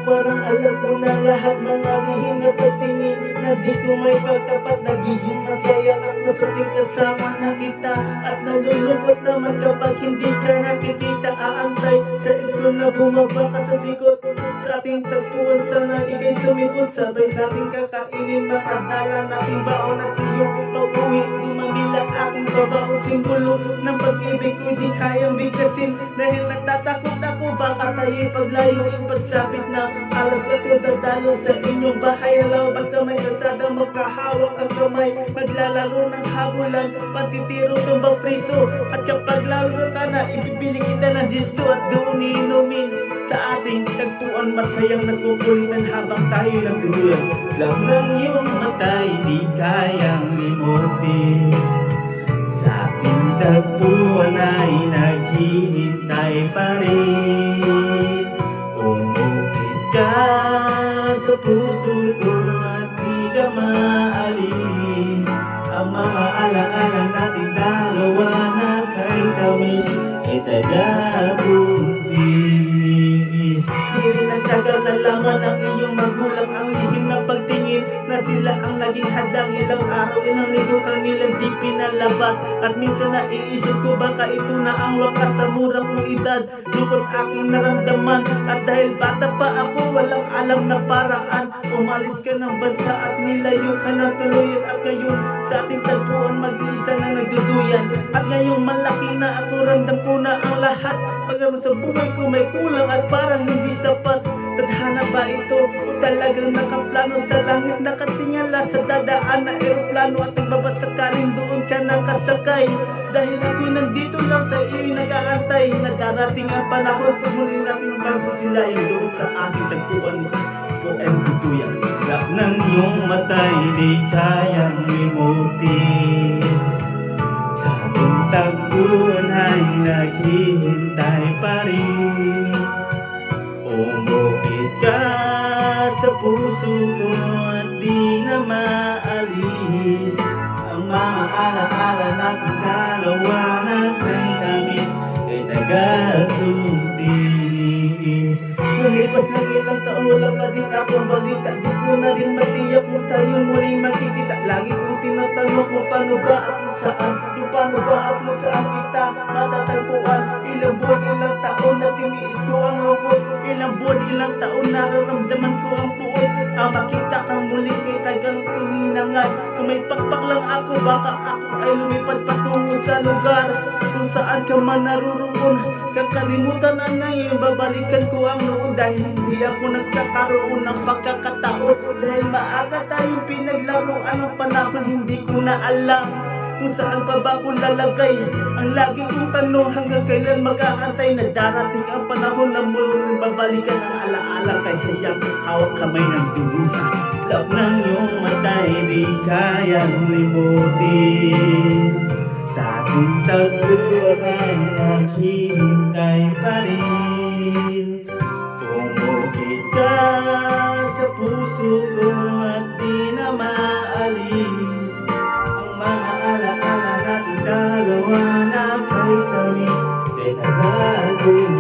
parang alam ko na lahat. Mga lihim na pagtingin na di ko may pagtapat. Nagiging masaya ako sa tuwing kasama na kita, at nalulungkot naman kapag hindi ka nakikita. Aantay sa school na bumaba ka sa sikot, sa ating tagpuan sana ika'y sumipot. Sabay natin kakainin, makadala nating baon at siyong pauwi. Gumabilang aking babaon, simbolo ng pag-ibig ko di kayang bigkasin. Dahil natatakot ako baka tayo'y paglayo. Pagsapit na alas 4 dadalo sa inyong bahay. Halaw basta may kalsada, magkahawak ang kamay. Maglalaro ng habulan, patitiro tumbang priso. At kapag laro ka na, ibibili kita ng gisto. At doon iinumin sa ating tagpuan, masayang nagkukulitan habang tayo nagdudulan. Lang ng iyong matay, di kayang limutin. Sa ating tagpuan ay naghihintay pa rin. Umukit ka sa puso ko at di ka maalis. Ang mga alaala nating dalawa na kay tamis ay taga-buntis. Di rin nagtagal na laman ng iyong magulang ang lihim na pagtingin na sila ang naging hadang. Ilang araw, ilang linggo kanilang di pinalabas. At minsan naiisip ko baka ito na ang wakas sa mura kong edad. Lungkot aking naramdaman, at dahil bata pa ako walang alam na paraan. Umalis ka ng bansa at nilayo ka ng tuluyan. At ngayon sa ating tagpuan mag-iisa na nagduduyan. At ngayong malaki na ako, ramdam ko na ang lahat. Pagkaroon sa buhay ko may kulang at parang hindi sapat. Tadhana ba ito o talagang nakaplano sa langit? Nakatingala sa dadaan na eroplano at nagbabasakaling doon ka nakasakay. Dahil ako'y nandito lang sa iyo nag-aantay na darating ang panahon sa muli nating masisilayan doon sa aking tagpuan ko and tutuyan. Slap ng iyong matay di kayang limutin. Sa ating tagpuan ay naghihintay pa rin. Umukit ka sa puso ko at di na maalis. Ang mga alaala nating dalawa na kay tamis ay taga-tutiis. Lumipas ng ilang taon, wala pa din akong balita. Di ko na rin matiyak kung tayo muling makikita. Lagi kong tinatanong kung paano ba at kung saan, kung paano ba at kung saan kita matatagpuan. Ilang buwan, ilang taon na tiniis ko ang lungkot. Ilang buwan, ilang taon nararamdaman ko ang puot. Ang makita kang muli kay tagang kong hinangad. Kung may pakpak lang ako, baka ako ay lumipad patungo sa lugar kung saan ka man naruroon. Kakalimutan na ngayon, babalikan ko ang noon. Dahil hindi ako nagkakaroon ng pagkakataon. Dahil maaga tayong pinaglaruan ng panahon, hindi ko na alam kung saan pa ba ko lalagay. Ang lagi kong tanong, hanggang kailan mag-aantay na darating ang panahon na muling babalikan ang alaala kay sayang hawak kamay ng dudusa. Love ng iyong matay di kayang limutin. Sa ating tagpuan ay naghihintay pa rin. Umukit ka sa puso ko at di na maalis. Ang mga alaala nating dalawa na kay tamis ay taga-buntis.